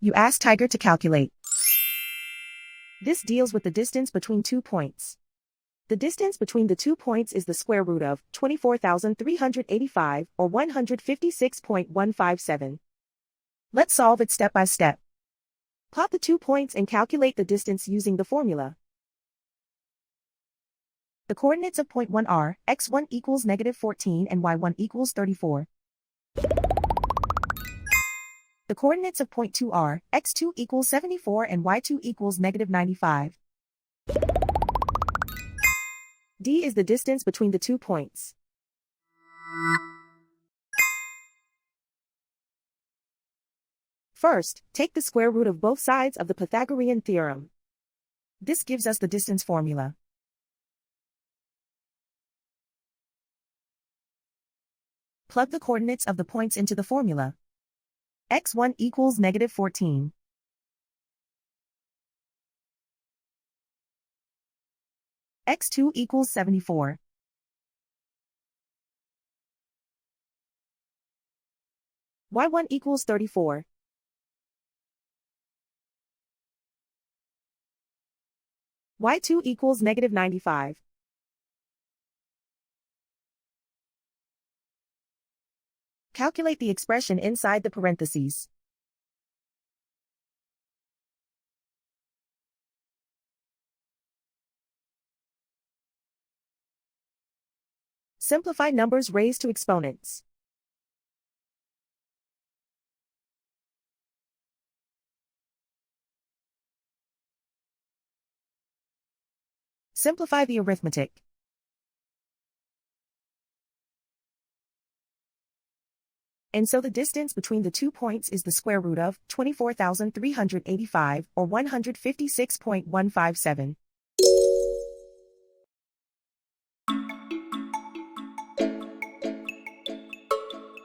You ask Tiger to calculate. This deals with the distance between 2 points. The distance between the 2 points is the square root of 24,385 or 156.157. Let's solve it step by step. Plot the 2 points and calculate the distance using the formula. The coordinates of point 1 are x1 equals -14 and y1 equals 34. The coordinates of point 2 are x2 equals 74 and y2 equals -95. D is the distance between the 2 points. First, take the square root of both sides of the Pythagorean theorem. This gives us the distance formula. Plug the coordinates of the points into the formula. x1 equals -14. x2 equals 74. y1 equals 34. y2 equals -95. Calculate the expression inside the parentheses. Simplify numbers raised to exponents. Simplify the arithmetic. And so the distance between the 2 points is the square root of 24,385 or 156.157.